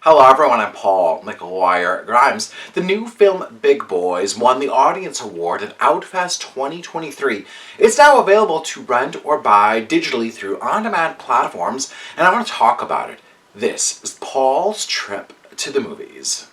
Hello everyone, I'm Paul McGuire Grimes. The new film Big Boys won the Audience Award at Outfest 2023. It's now available to rent or buy digitally through on-demand platforms, and I want to talk about it. This is Paul's trip to the movies.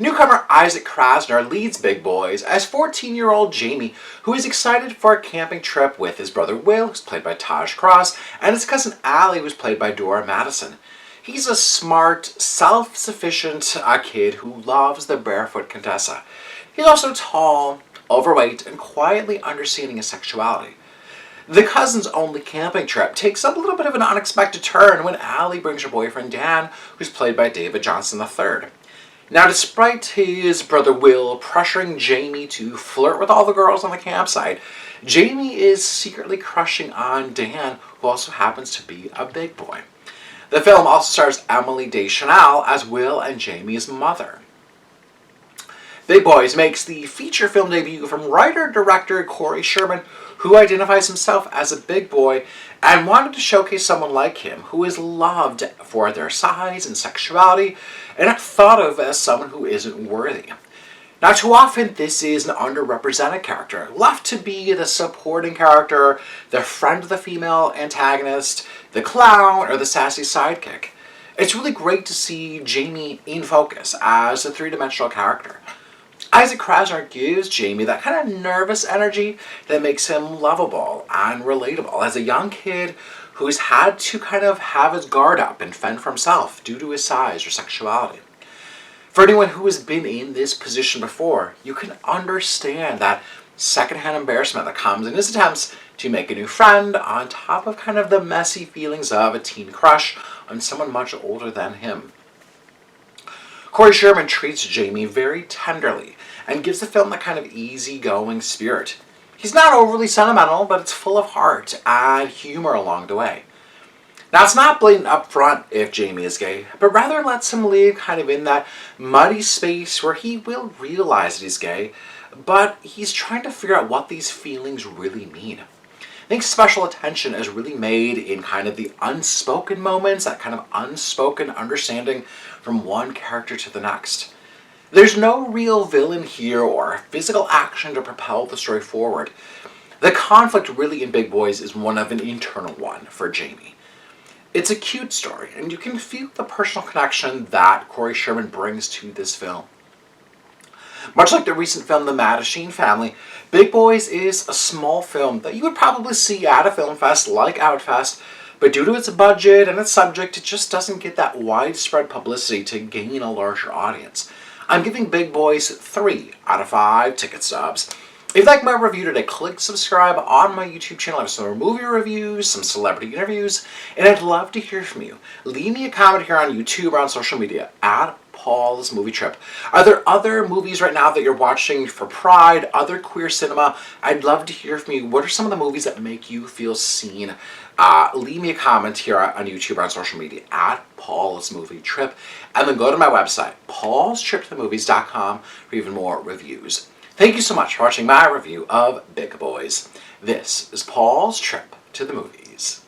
Newcomer Isaac Krasner leads Big Boys as 14-year-old Jamie, who is excited for a camping trip with his brother Will, who's played by Taj Cross, and his cousin Allie, who's played by Dora Madison. He's a smart, self-sufficient kid who loves the barefoot Contessa. He's also tall, overweight, and quietly understanding his sexuality. The cousins' only camping trip takes a little bit of an unexpected turn when Allie brings her boyfriend Dan, who's played by David Johnson III. Now, despite his brother Will pressuring Jamie to flirt with all the girls on the campsite, Jamie is secretly crushing on Dan, who also happens to be a big boy. The film also stars Emily Deschanel as Will and Jamie's mother. Big Boys makes the feature film debut from writer-director Corey Sherman, who identifies himself as a big boy and wanted to showcase someone like him who is loved for their size and sexuality and not thought of as someone who isn't worthy. Now, too often this is an underrepresented character, left to be the supporting character, the friend of the female antagonist, the clown, or the sassy sidekick. It's really great to see Jamie in focus as a three-dimensional character. Isaac Krasner gives Jamie that kind of nervous energy that makes him lovable and relatable as a young kid who's had to kind of have his guard up and fend for himself due to his size or sexuality. For anyone who has been in this position before, you can understand that secondhand embarrassment that comes in his attempts to make a new friend on top of kind of the messy feelings of a teen crush on someone much older than him. Corey Sherman treats Jamie very tenderly and gives the film that kind of easygoing spirit. He's not overly sentimental, but it's full of heart and humor along the way. Now, it's not blatant up front if Jamie is gay, but rather lets him live kind of in that muddy space where he will realize that he's gay, but he's trying to figure out what these feelings really mean. I think special attention is really made in kind of the unspoken moments, that kind of unspoken understanding from one character to the next. There's no real villain here or physical action to propel the story forward. The conflict really in Big Boys is one of an internal one for Jamie. It's a cute story, and you can feel the personal connection that Corey Sherman brings to this film. Much like the recent film The Madison Family, Big Boys is a small film that you would probably see at a film fest like Outfest, but due to its budget and its subject, it just doesn't get that widespread publicity to gain a larger audience. I'm giving Big Boys 3 out of 5 ticket stubs. If you like my review today, click subscribe on my YouTube channel. I have some movie reviews, some celebrity interviews, and I'd love to hear from you. Leave me a comment here on YouTube or on social media at Paul's Movie Trip. Are there other movies right now that you're watching for Pride, other queer cinema? I'd love to hear from you. What are some of the movies that make you feel seen? Leave me a comment here on YouTube or on social media at Paul's Movie Trip. And then go to my website, paulstriptothemovies.com, for even more reviews. Thank you so much for watching my review of Big Boys. This is Paul's Trip to the Movies.